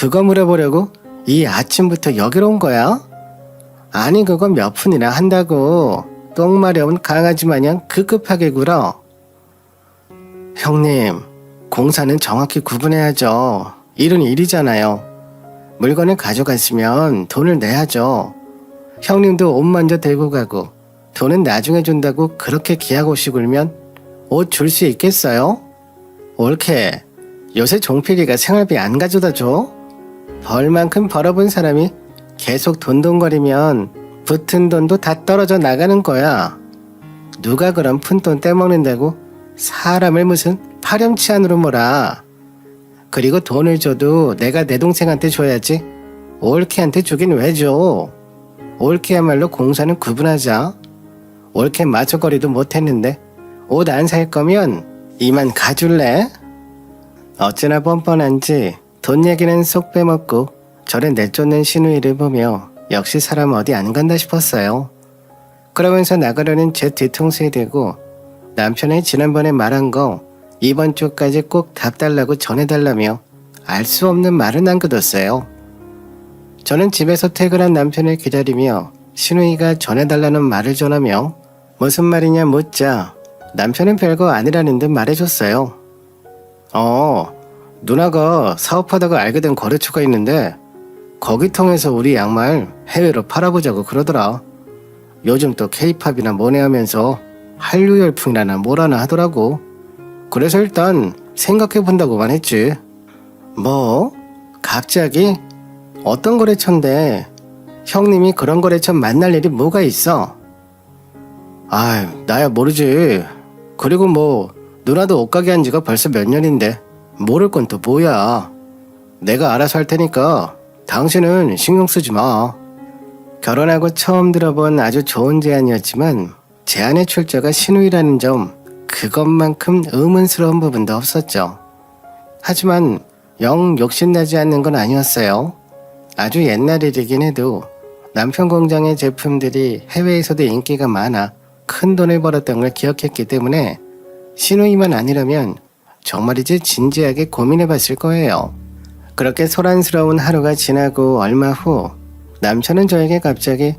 그거 물어보려고 이 아침부터 여기로 온 거야? 아니 그거 몇 푼이나 한다고. 똥 마려운 강아지 마냥 급급하게 굴어. 형님, 공사는 정확히 구분해야죠. 일은 일이잖아요. 물건을 가져갔으면 돈을 내야죠. 형님도 옷 먼저 들고 가고 돈은 나중에 준다고 그렇게 기하고시 굴면 옷 줄 수 있겠어요? 옳게. 요새 종필이가 생활비 안 가져다 줘? 벌만큼 벌어본 사람이 계속 돈돈거리면 붙은 돈도 다 떨어져 나가는 거야. 누가 그런 푼돈 떼먹는다고 사람을 무슨 파렴치 안으로 몰아. 그리고 돈을 줘도 내가 내 동생한테 줘야지 올케한테 주긴 왜 줘. 올케야말로 공사는 구분하자. 올케 마저거리도 못했는데 옷 안 살 거면 이만 가줄래? 어찌나 뻔뻔한지 돈 얘기는 쏙 빼먹고 저를 내쫓는 신우이를 보며 역시 사람 어디 안 간다 싶었어요. 그러면서 나가려는 제 뒤통수에 대고 남편이 지난번에 말한 거 이번 주까지 꼭 답 달라고 전해달라며 알 수 없는 말을 남겨뒀어요. 저는 집에서 퇴근한 남편을 기다리며 신우이가 전해달라는 말을 전하며 무슨 말이냐 묻자 남편은 별거 아니라는 듯 말해줬어요. 누나가 사업하다가 알게 된 거래처가 있는데 거기 통해서 우리 양말 해외로 팔아보자고 그러더라. 요즘 또 케이팝이나 뭐네 하면서 한류 열풍이라나 뭐라나 하더라고. 그래서 일단 생각해본다고만 했지. 뭐? 갑자기? 어떤 거래처인데 형님이 그런 거래처 만날 일이 뭐가 있어? 아유, 나야 모르지. 그리고 뭐 누나도 옷가게 한 지가 벌써 몇 년인데 모를 건 또 뭐야. 내가 알아서 할 테니까 당신은 신경 쓰지 마. 결혼하고 처음 들어본 아주 좋은 제안이었지만 제안의 출처가 신우이라는 점 그것만큼 의문스러운 부분도 없었죠. 하지만 영 욕심나지 않는 건 아니었어요. 아주 옛날 일이긴 해도 남편 공장의 제품들이 해외에서도 인기가 많아 큰 돈을 벌었던 걸 기억했기 때문에 신우이만 아니라면 정말이지 진지하게 고민해봤을 거예요. 그렇게 소란스러운 하루가 지나고 얼마 후 남편은 저에게 갑자기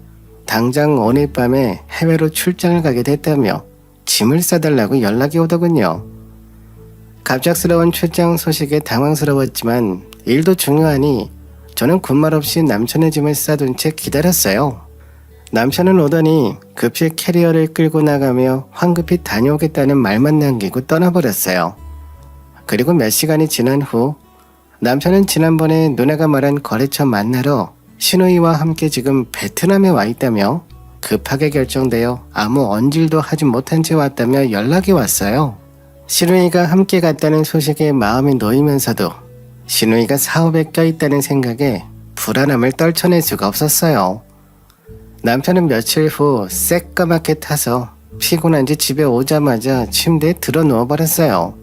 당장 오늘 밤에 해외로 출장을 가게 됐다며 짐을 싸달라고 연락이 오더군요. 갑작스러운 출장 소식에 당황스러웠지만 일도 중요하니 저는 군말 없이 남편의 짐을 싸둔 채 기다렸어요. 남편은 오더니 급히 캐리어를 끌고 나가며 황급히 다녀오겠다는 말만 남기고 떠나버렸어요. 그리고 몇 시간이 지난 후 남편은 지난번에 누나가 말한 거래처 만나러 신우이와 함께 지금 베트남에 와 있다며 급하게 결정되어 아무 언질도 하지 못한 채 왔다며 연락이 왔어요. 신우이가 함께 갔다는 소식에 마음이 놓이면서도 신우이가 사업에 껴있다는 생각에 불안함을 떨쳐낼 수가 없었어요. 남편은 며칠 후 새까맣게 타서 피곤한지 집에 오자마자 침대에 들어 누워버렸어요.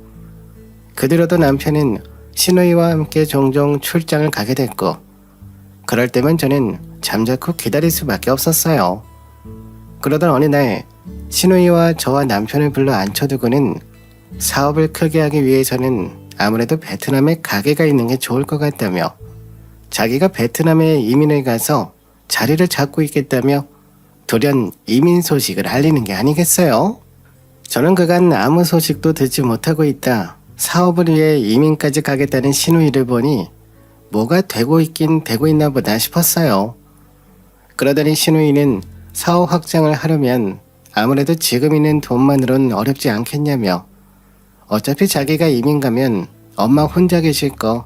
그 뒤로도 남편은 신우이와 함께 종종 출장을 가게 됐고 그럴 때면 저는 잠자코 기다릴 수밖에 없었어요. 그러던 어느 날 신우이와 저와 남편을 불러 앉혀두고는 사업을 크게 하기 위해서는 아무래도 베트남에 가게가 있는 게 좋을 것 같다며 자기가 베트남에 이민을 가서 자리를 잡고 있겠다며 돌연 이민 소식을 알리는 게 아니겠어요? 저는 그간 아무 소식도 듣지 못하고 있다 사업을 위해 이민까지 가겠다는 신우이를 보니 뭐가 되고 있긴 되고 있나 보다 싶었어요. 그러더니 신우이는 사업 확장을 하려면 아무래도 지금 있는 돈만으론 어렵지 않겠냐며 어차피 자기가 이민 가면 엄마 혼자 계실 거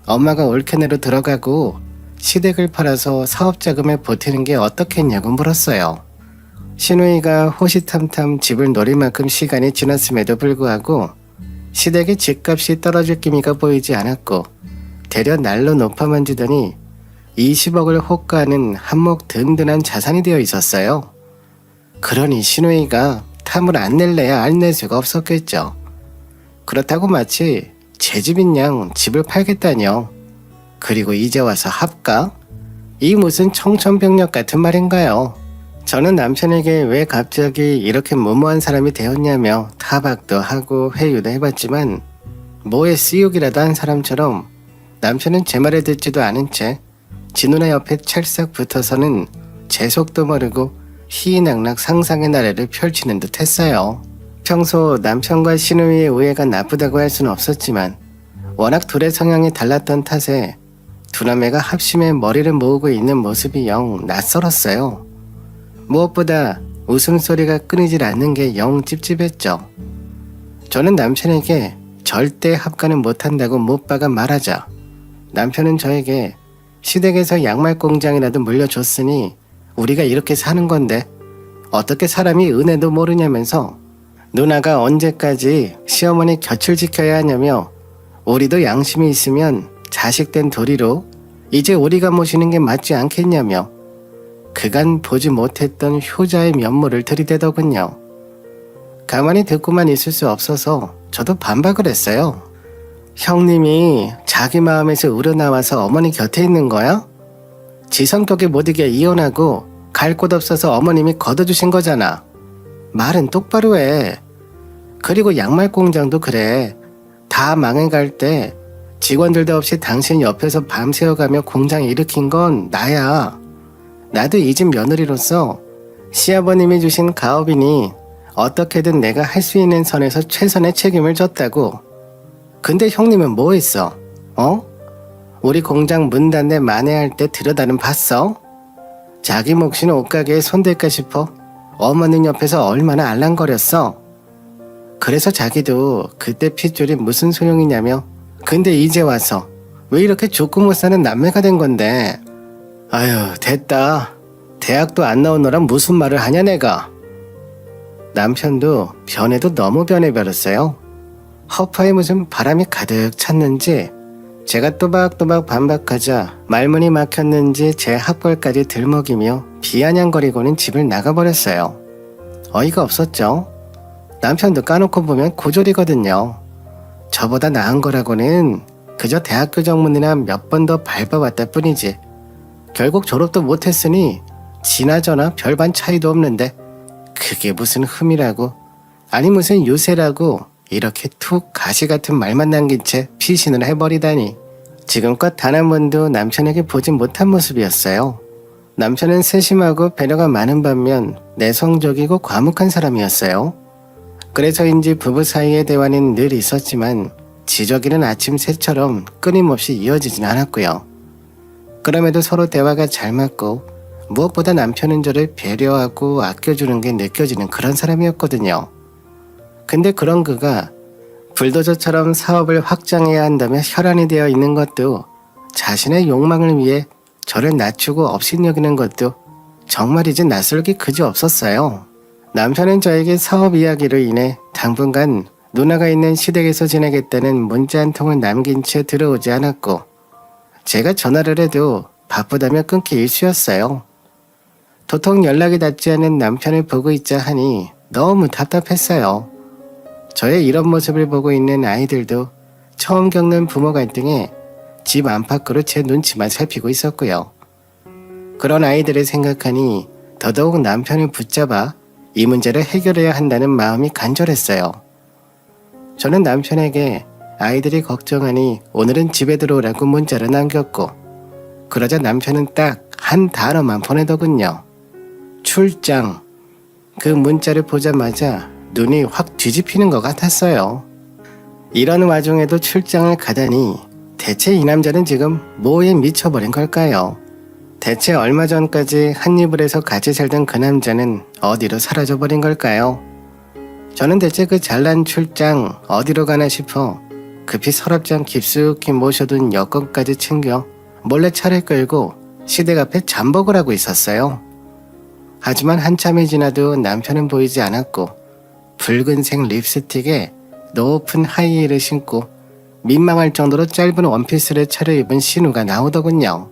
엄마가 올케네로 들어가고 시댁을 팔아서 사업 자금에 보태는 게 어떻겠냐고 물었어요. 신우이가 호시탐탐 집을 노릴 만큼 시간이 지났음에도 불구하고 시댁의 집값이 떨어질 기미가 보이지 않았고 대려 날로 높아만 주더니 20억을 호가하는 한몫 든든한 자산이 되어 있었어요. 그러니 신우이가 탐을 안 낼래야 안 낼 수가 없었겠죠. 그렇다고 마치 제 집인 양 집을 팔겠다뇨. 그리고 이제 와서 합각? 이 무슨 청천벽력 같은 말인가요? 저는 남편에게 왜 갑자기 이렇게 무모한 사람이 되었냐며 타박도 하고 회유도 해봤지만 뭐에 쓰욕이라도 한 사람처럼 남편은 제 말을 듣지도 않은 채 지 누나 옆에 찰싹 붙어서는 제 속도 모르고 희희낙낙 상상의 나래를 펼치는 듯 했어요. 평소 남편과 시누이의 우애가 나쁘다고 할 수는 없었지만 워낙 둘의 성향이 달랐던 탓에 두 남매가 합심해 머리를 모으고 있는 모습이 영 낯설었어요. 무엇보다 웃음소리가 끊이질 않는 게 영 찝찝했죠. 저는 남편에게 절대 합가는 못한다고 못 박아 말하자 남편은 저에게 시댁에서 양말 공장이라도 물려줬으니 우리가 이렇게 사는 건데 어떻게 사람이 은혜도 모르냐면서 누나가 언제까지 시어머니 곁을 지켜야 하냐며 우리도 양심이 있으면 자식된 도리로 이제 우리가 모시는 게 맞지 않겠냐며 그간 보지 못했던 효자의 면모를 들이대더군요. 가만히 듣고만 있을 수 없어서 저도 반박을 했어요. 형님이 자기 마음에서 우러나와서 어머니 곁에 있는 거야? 지 성격에 못 이겨 이혼하고 갈 곳 없어서 어머님이 걷어주신 거잖아. 말은 똑바로 해. 그리고 양말 공장도 그래. 다 망해갈 때 직원들도 없이 당신 옆에서 밤새워가며 공장 일으킨 건 나야. 나도 이 집 며느리로서 시아버님이 주신 가업이니 어떻게든 내가 할 수 있는 선에서 최선의 책임을 졌다고. 근데 형님은 뭐 했어? 우리 공장 문 닫네 만회할 때 들여다는 봤어? 자기 몫인 옷가게에 손댈까 싶어 어머님 옆에서 얼마나 알랑거렸어. 그래서 자기도 그때 핏줄이 무슨 소용이냐며 근데 이제 와서 왜 이렇게 죽고 못 사는 남매가 된 건데. 아유 됐다. 대학도 안 나오느라 무슨 말을 하냐 내가. 남편도 변해도 너무 변해버렸어요. 허파에 무슨 바람이 가득 찼는지 제가 또박또박 반박하자 말문이 막혔는지 제 학벌까지 들먹이며 비아냥거리고는 집을 나가버렸어요. 어이가 없었죠. 남편도 까놓고 보면 고졸이거든요. 저보다 나은 거라고는 그저 대학교 정문이나 몇 번 더 밟아왔다 뿐이지 결국 졸업도 못했으니 지나저나 별반 차이도 없는데 그게 무슨 흠이라고 아니 무슨 유세라고 이렇게 툭 가시 같은 말만 남긴 채 피신을 해버리다니. 지금껏 단 한 번도 남편에게 보진 못한 모습이었어요. 남편은 세심하고 배려가 많은 반면 내성적이고 과묵한 사람이었어요. 그래서인지 부부 사이의 대화는 늘 있었지만 지저귀는 아침 새처럼 끊임없이 이어지진 않았고요. 그럼에도 서로 대화가 잘 맞고 무엇보다 남편은 저를 배려하고 아껴주는 게 느껴지는 그런 사람이었거든요. 근데 그런 그가 불도저처럼 사업을 확장해야 한다며 혈안이 되어 있는 것도 자신의 욕망을 위해 저를 낮추고 업신여기는 것도 정말이지 낯설기 그지 없었어요. 남편은 저에게 사업 이야기로 인해 당분간 누나가 있는 시댁에서 지내겠다는 문자 한 통을 남긴 채 들어오지 않았고 제가 전화를 해도 바쁘다며 끊기 일쑤였어요. 도통 연락이 닿지 않는 남편을 보고 있자 하니 너무 답답했어요. 저의 이런 모습을 보고 있는 아이들도 처음 겪는 부모 갈등에 집 안팎으로 제 눈치만 살피고 있었고요. 그런 아이들을 생각하니 더더욱 남편을 붙잡아 이 문제를 해결해야 한다는 마음이 간절했어요. 저는 남편에게 아이들이 걱정하니 오늘은 집에 들어오라고 문자를 남겼고 그러자 남편은 딱 한 단어만 보내더군요. 출장. 그 문자를 보자마자 눈이 확 뒤집히는 것 같았어요. 이런 와중에도 출장을 가다니 대체 이 남자는 지금 뭐에 미쳐버린 걸까요? 대체 얼마 전까지 한 이불에서 같이 살던 그 남자는 어디로 사라져버린 걸까요? 저는 대체 그 잘난 출장 어디로 가나 싶어 급히 서랍장 깊숙이 모셔둔 여권까지 챙겨 몰래 차를 끌고 시댁 앞에 잠복을 하고 있었어요. 하지만 한참이 지나도 남편은 보이지 않았고 붉은색 립스틱에 높은 하이힐을 신고 민망할 정도로 짧은 원피스를 차려입은 신우가 나오더군요.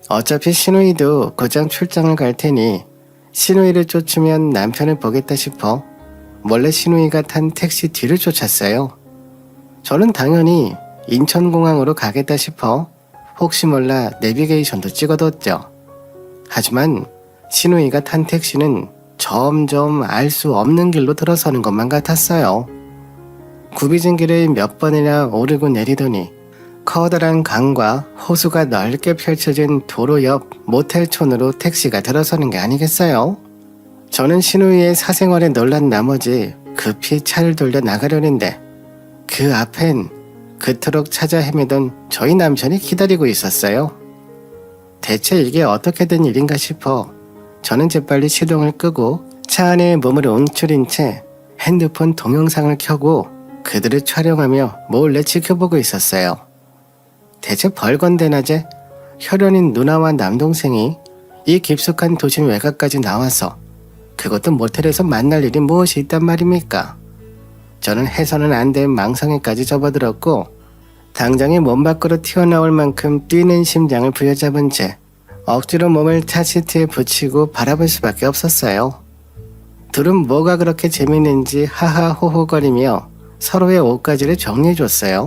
어차피 신우이도 곧장 출장을 갈 테니 신우이를 쫓으면 남편을 보겠다 싶어 몰래 신우이가 탄 택시 뒤를 쫓았어요. 저는 당연히 인천공항으로 가겠다 싶어 혹시 몰라 내비게이션도 찍어뒀죠. 하지만 신우이가 탄 택시는 점점 알 수 없는 길로 들어서는 것만 같았어요. 굽이진 길을 몇 번이나 오르고 내리더니 커다란 강과 호수가 넓게 펼쳐진 도로 옆 모텔촌으로 택시가 들어서는 게 아니겠어요? 저는 신우이의 사생활에 놀란 나머지 급히 차를 돌려 나가려는데 그 앞엔 그토록 찾아 헤매던 저희 남편이 기다리고 있었어요. 대체 이게 어떻게 된 일인가 싶어 저는 재빨리 시동을 끄고 차 안에 몸을 움츠린 채 핸드폰 동영상을 켜고 그들을 촬영하며 몰래 지켜보고 있었어요. 대체 벌건대 낮에 혈연인 누나와 남동생이 이 깊숙한 도심 외곽까지 나와서 그것도 모텔에서 만날 일이 무엇이 있단 말입니까? 저는 해서는 안 된 망상에까지 접어들었고 당장에 몸 밖으로 튀어나올 만큼 뛰는 심장을 부여잡은 채 억지로 몸을 차 시트에 붙이고 바라볼 수밖에 없었어요. 둘은 뭐가 그렇게 재밌는지 하하호호거리며 서로의 옷가지를 정리해줬어요.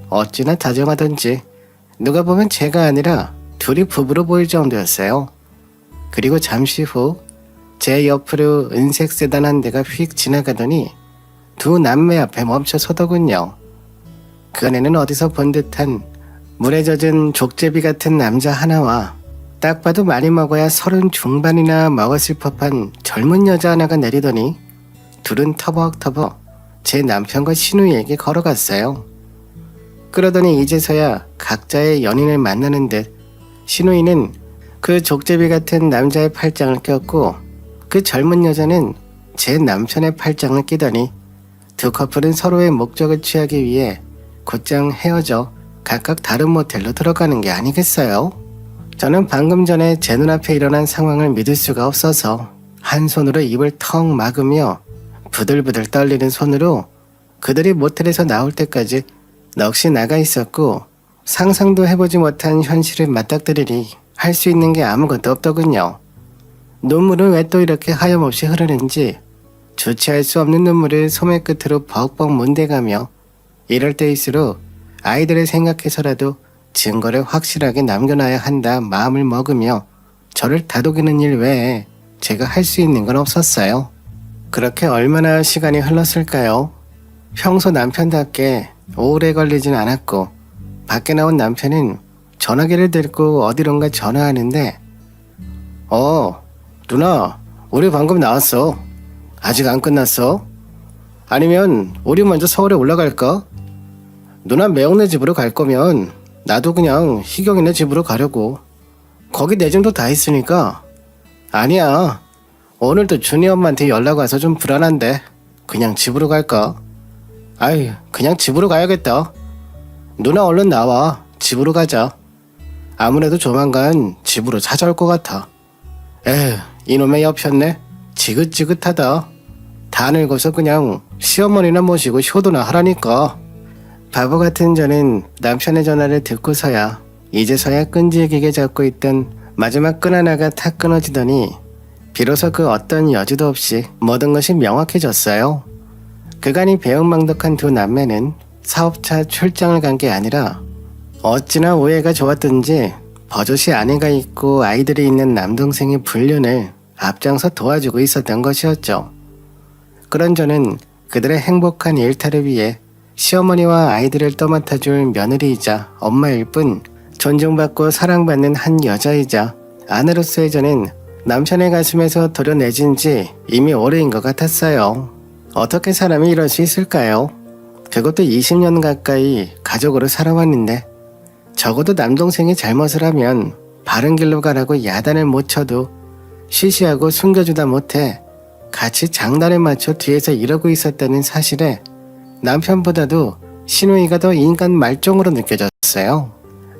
어찌나 다정하던지 누가 보면 제가 아니라 둘이 부부로 보일 정도였어요. 그리고 잠시 후 제 옆으로 은색 세단 한 대가 휙 지나가더니 두 남매 앞에 멈춰 서더군요. 그 안에는 어디서 본 듯한 물에 젖은 족제비 같은 남자 하나와 딱 봐도 많이 먹어야 30 중반이나 먹었을 법한 젊은 여자 하나가 내리더니 둘은 터벅터벅 제 남편과 신우이에게 걸어갔어요. 그러더니 이제서야 각자의 연인을 만나는 듯 신우이는 그 족제비 같은 남자의 팔짱을 꼈고 그 젊은 여자는 제 남편의 팔짱을 끼더니 두 커플은 서로의 목적을 취하기 위해 곧장 헤어져 각각 다른 모텔로 들어가는 게 아니겠어요? 저는 방금 전에 제 눈앞에 일어난 상황을 믿을 수가 없어서 한 손으로 입을 턱 막으며 부들부들 떨리는 손으로 그들이 모텔에서 나올 때까지 넋이 나가 있었고 상상도 해보지 못한 현실을 맞닥뜨리니 할 수 있는 게 아무것도 없더군요. 눈물은 왜 또 이렇게 하염없이 흐르는지 주체할 수 없는 눈물을 소매 끝으로 벅벅 문대가며 이럴 때일수록 아이들을 생각해서라도 증거를 확실하게 남겨놔야 한다 마음을 먹으며 저를 다독이는 일 외에 제가 할 수 있는 건 없었어요. 그렇게 얼마나 시간이 흘렀을까요? 평소 남편답게 오래 걸리진 않았고 밖에 나온 남편은 전화기를 들고 어디론가 전화하는데 누나, 우리 방금 나왔어. 아직 안 끝났어? 아니면 우리 먼저 서울에 올라갈까? 누나 매형네 집으로 갈 거면 나도 그냥 희경이네 집으로 가려고. 거기 내 짐도 다 있으니까. 아니야, 오늘도 준이 엄마한테 연락 와서 좀 불안한데 그냥 집으로 갈까? 아이, 그냥 집으로 가야겠다. 누나 얼른 나와. 집으로 가자. 아무래도 조만간 집으로 찾아올 것 같아. 에휴, 이놈의 옆였네. 지긋지긋하다. 다 늙어서 그냥 시어머니나 모시고 효도나 하라니까. 바보 같은 저는 남편의 전화를 듣고서야 이제서야 끈질기게 잡고 있던 마지막 끈 하나가 탁 끊어지더니 비로소 그 어떤 여지도 없이 모든 것이 명확해졌어요. 그간이 배은망덕한 두 남매는 사업차 출장을 간 게 아니라 어찌나 오해가 좋았던지 버젓이 아내가 있고 아이들이 있는 남동생의 불륜을 앞장서 도와주고 있었던 것이었죠. 그런 저는 그들의 행복한 일탈을 위해 시어머니와 아이들을 떠맡아줄 며느리이자 엄마일 뿐 존중받고 사랑받는 한 여자이자 아내로서의 저는 남편의 가슴에서 도려내진 지 이미 오래인 것 같았어요. 어떻게 사람이 이럴 수 있을까요? 그것도 20년 가까이 가족으로 살아왔는데 적어도 남동생이 잘못을 하면 바른 길로 가라고 야단을 못 쳐도 시시하고 숨겨주다 못해 같이 장난에 맞춰 뒤에서 이러고 있었다는 사실에 남편보다도 신우이가 더 인간 말종으로 느껴졌어요.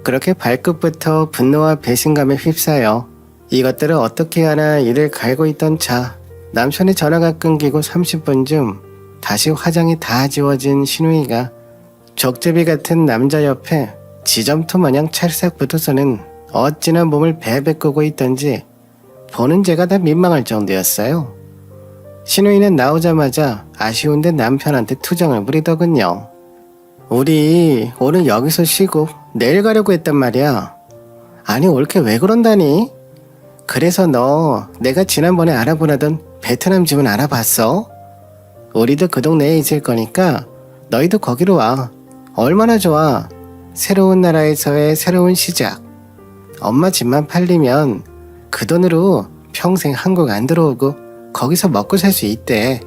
그렇게 발끝부터 분노와 배신감에 휩싸여 이것들을 어떻게 하나 이를 갈고 있던 차 남편의 전화가 끊기고 30분쯤 다시 화장이 다 지워진 신우이가 족제비 같은 남자 옆에 지점토 마냥 찰싹 붙어서는 어찌나 몸을 베베 끄고 있던지 보는 제가 다 민망할 정도였어요. 신우이는 나오자마자 아쉬운데 남편한테 투정을 부리더군요. 우리 오늘 여기서 쉬고 내일 가려고 했단 말이야. 아니 올케 왜 그런다니? 그래서 너 내가 지난번에 알아보라던 베트남 집은 알아봤어? 우리도 그 동네에 있을 거니까 너희도 거기로 와. 얼마나 좋아. 새로운 나라에서의 새로운 시작. 엄마 집만 팔리면 그 돈으로 평생 한국 안 들어오고 거기서 먹고 살 수 있대.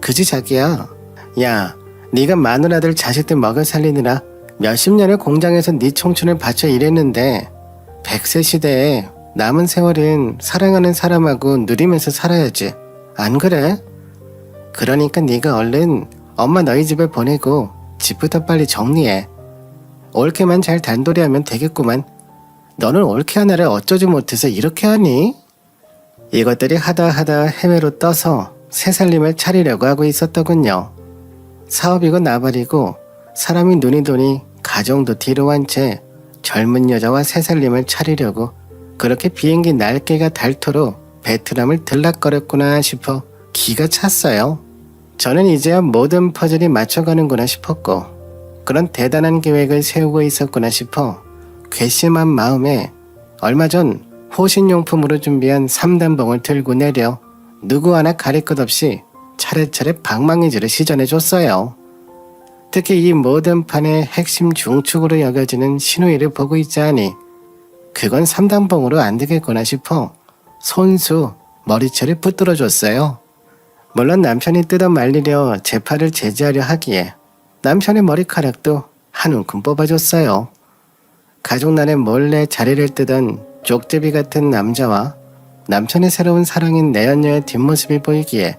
그지 자기야? 야, 네가 마누라들 자식들 먹여 살리느라 몇십 년을 공장에서 네 청춘을 바쳐 일했는데 100세 시대에 남은 세월은 사랑하는 사람하고 누리면서 살아야지. 안 그래? 그러니까 네가 얼른 엄마 너희 집에 보내고 집부터 빨리 정리해. 올케만 잘 단돌이하면 되겠구만. 너는 올케 하나를 어쩌지 못해서 이렇게 하니? 이것들이 하다 해외로 떠서 새 살림을 차리려고 하고 있었더군요. 사업이고 나발이고 사람이 눈이 도니 가정도 뒤로 한 채 젊은 여자와 새 살림을 차리려고 그렇게 비행기 날개가 닳도록 베트남을 들락거렸구나 싶어 기가 찼어요. 저는 이제야 모든 퍼즐이 맞춰가는구나 싶었고 그런 대단한 계획을 세우고 있었구나 싶어 괘씸한 마음에 얼마 전 호신용품으로 준비한 3단봉을 들고 내려 누구 하나 가릴 것 없이 차례차례 방망이질을 시전해줬어요. 특히 이 모든 판의 핵심 중축으로 여겨지는 신우이를 보고 있자니 그건 3단봉으로 안 되겠구나 싶어 손수 머리채를 붙들어줬어요. 물론 남편이 뜯어 말리려 제 팔을 제지하려 하기에 남편의 머리카락도 한 움큼 뽑아줬어요. 가족난에 몰래 자리를 뜨던 족제비 같은 남자와 남편의 새로운 사랑인 내연녀의 뒷모습이 보이기에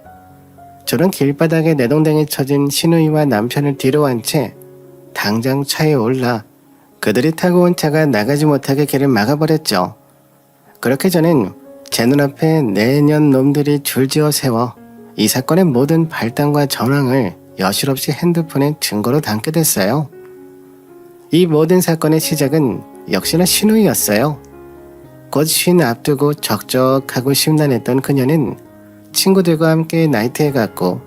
저는 길바닥에 내동댕이 쳐진 신우이와 남편을 뒤로 한 채 당장 차에 올라 그들이 타고 온 차가 나가지 못하게 길을 막아버렸죠. 그렇게 저는 제 눈앞에 내년 놈들이 줄지어 세워 이 사건의 모든 발단과 전황을 여실없이 핸드폰에 증거로 담게 됐어요. 이 모든 사건의 시작은 역시나 신우이였어요. 곧 쉰 앞두고 적적하고 심란했던 그녀는 친구들과 함께 나이트에 갔고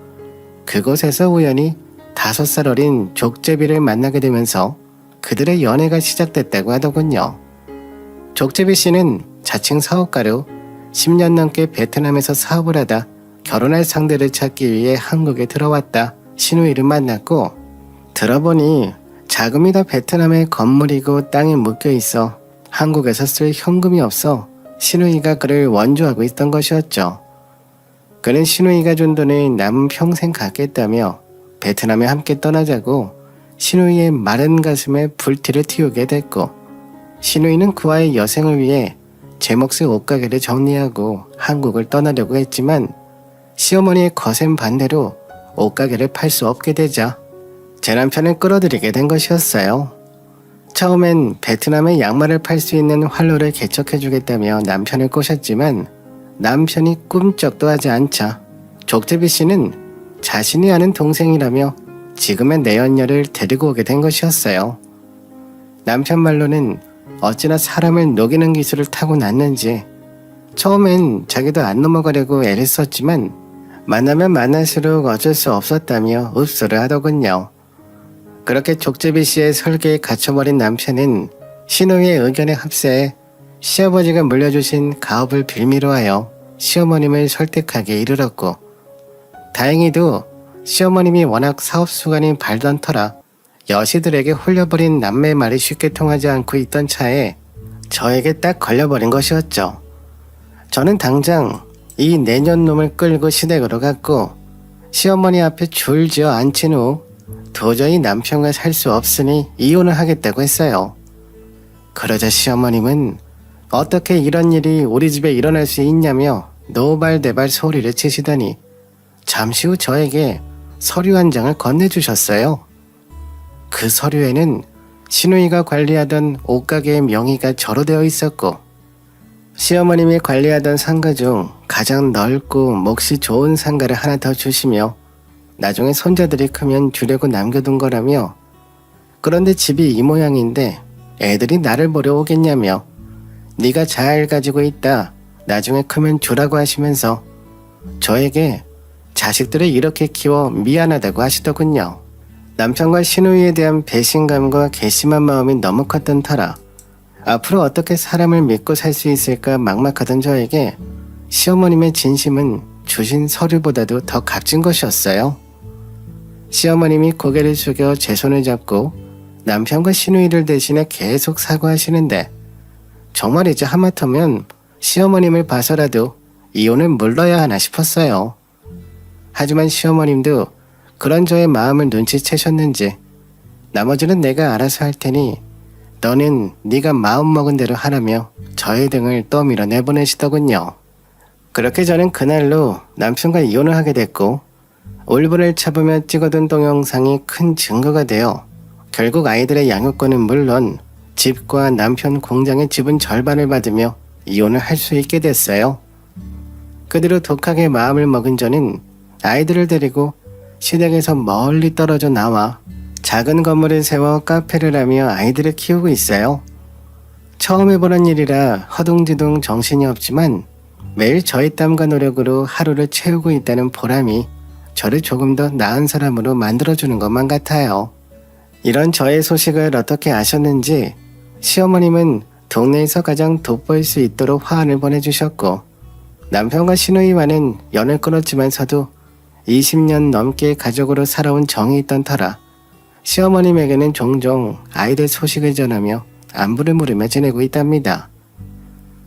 그곳에서 우연히 5살 어린 족제비를 만나게 되면서 그들의 연애가 시작됐다고 하더군요. 족제비 씨는 자칭 사업가로 10년 넘게 베트남에서 사업을 하다 결혼할 상대를 찾기 위해 한국에 들어왔다 신우이를 만났고 들어보니 자금이 다 베트남의 건물이고 땅에 묶여 있어 한국에서 쓸 현금이 없어 신우이가 그를 원조하고 있던 것이었죠. 그는 신우이가 준 돈을 남은 평생 갖겠다며 베트남에 함께 떠나자고 신우이의 마른 가슴에 불티를 틔우게 됐고 신우이는 그와의 여생을 위해 제 몫의 옷가게를 정리하고 한국을 떠나려고 했지만 시어머니의 거센 반대로 옷가게를 팔 수 없게 되자 제 남편을 끌어들이게 된 것이었어요. 처음엔 베트남에 양말을 팔 수 있는 활로를 개척해주겠다며 남편을 꼬셨지만 남편이 꿈쩍도 하지 않자 족제비 씨는 자신이 아는 동생이라며 지금의 내연녀를 데리고 오게 된 것이었어요. 남편 말로는 어찌나 사람을 녹이는 기술을 타고났는지 처음엔 자기도 안 넘어가려고 애를 썼지만 만나면 만날수록 어쩔 수 없었다며 읍소를 하더군요. 그렇게 족제비 씨의 설계에 갇혀버린 남편은 신우이의 의견에 합세해 시아버지가 물려주신 가업을 빌미로 하여 시어머님을 설득하게 이르렀고 다행히도 시어머님이 워낙 사업수간이 발던 터라 여시들에게 홀려버린 남매의 말이 쉽게 통하지 않고 있던 차에 저에게 딱 걸려버린 것이었죠. 저는 당장 이 내년 놈을 끌고 시댁으로 갔고 시어머니 앞에 줄지어 앉힌 후 도저히 남편과 살 수 없으니 이혼을 하겠다고 했어요. 그러자 시어머님은 어떻게 이런 일이 우리 집에 일어날 수 있냐며 노발대발 소리를 치시더니 잠시 후 저에게 서류 한 장을 건네주셨어요. 그 서류에는 신우이가 관리하던 옷가게의 명의가 저로 되어 있었고 시어머님이 관리하던 상가 중 가장 넓고 몫이 좋은 상가를 하나 더 주시며 나중에 손자들이 크면 주려고 남겨둔 거라며 그런데 집이 이 모양인데 애들이 나를 보러 오겠냐며 네가 잘 가지고 있다 나중에 크면 주라고 하시면서 저에게 자식들을 이렇게 키워 미안하다고 하시더군요. 남편과 신우이에 대한 배신감과 괘씸한 마음이 너무 컸던 터라 앞으로 어떻게 사람을 믿고 살 수 있을까 막막하던 저에게 시어머님의 진심은 주신 서류보다도 더 값진 것이었어요. 시어머님이 고개를 숙여 제 손을 잡고 남편과 시누이를 대신해 계속 사과하시는데 정말 이제 하마터면 시어머님을 봐서라도 이혼을 물러야 하나 싶었어요. 하지만 시어머님도 그런 저의 마음을 눈치채셨는지 나머지는 내가 알아서 할 테니 너는 네가 마음먹은 대로 하라며 저의 등을 떠밀어 내보내시더군요. 그렇게 저는 그날로 남편과 이혼을 하게 됐고 울분을 참으며 찍어둔 동영상이 큰 증거가 되어 결국 아이들의 양육권은 물론 집과 남편 공장의 지분 절반을 받으며 이혼을 할 수 있게 됐어요. 그대로 독하게 마음을 먹은 저는 아이들을 데리고 시댁에서 멀리 떨어져 나와 작은 건물을 세워 카페를 하며 아이들을 키우고 있어요. 처음 해보는 일이라 허둥지둥 정신이 없지만 매일 저의 땀과 노력으로 하루를 채우고 있다는 보람이 저를 조금 더 나은 사람으로 만들어주는 것만 같아요. 이런 저의 소식을 어떻게 아셨는지 시어머님은 동네에서 가장 돋보일 수 있도록 화환을 보내주셨고 남편과 시누이와는 연을 끊었지만서도 20년 넘게 가족으로 살아온 정이 있던 터라 시어머님에게는 종종 아이들 소식을 전하며 안부를 물으며 지내고 있답니다.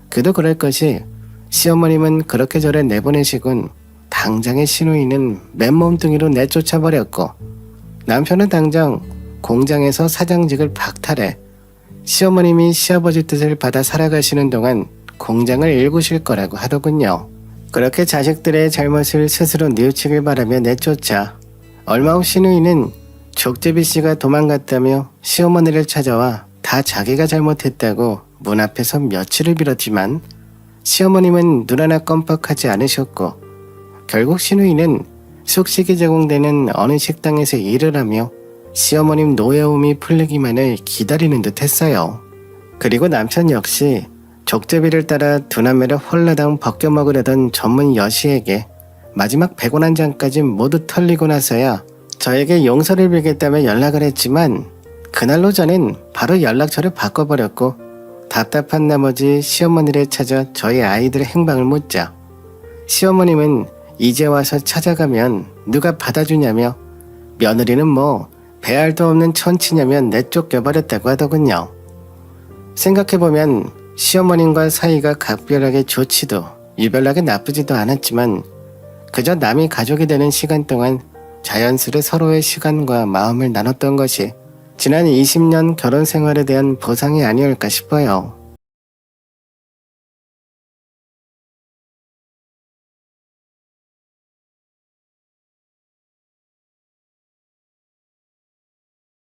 그도 그럴 것이 시어머님은 그렇게 저를 내보내시곤 당장의 시누이는 맨몸뚱이로 내쫓아버렸고 남편은 당장 공장에서 사장직을 박탈해 시어머님이 시아버지 뜻을 받아 살아가시는 동안 공장을 일구실 거라고 하더군요. 그렇게 자식들의 잘못을 스스로 뉘우치길 바라며 내쫓아 얼마 후 시누이는 족제비 씨가 도망갔다며 시어머니를 찾아와 다 자기가 잘못했다고 문 앞에서 며칠을 빌었지만 시어머님은 눈 하나 껌뻑하지 않으셨고 결국 시누이는 숙식이 제공되는 어느 식당에서 일을 하며 시어머님 노여움이 풀리기만을 기다리는 듯 했어요. 그리고 남편 역시 족제비를 따라 두 남매를 홀라당 벗겨 먹으려던 전문 여시에게 마지막 100원 한 장까지 모두 털리고 나서야 저에게 용서를 빌겠다며 연락을 했지만 그날로 저는 바로 연락처를 바꿔버렸고 답답한 나머지 시어머니를 찾아 저희 아이들의 행방을 묻자 시어머님은 이제 와서 찾아가면 누가 받아주냐며 며느리는 뭐 배알도 없는 천치냐며 내쫓겨버렸다고 하더군요. 생각해보면 시어머님과 사이가 각별하게 좋지도 유별나게 나쁘지도 않았지만 그저 남이 가족이 되는 시간 동안 자연스레 서로의 시간과 마음을 나눴던 것이 지난 20년 결혼 생활에 대한 보상이 아니올까 싶어요.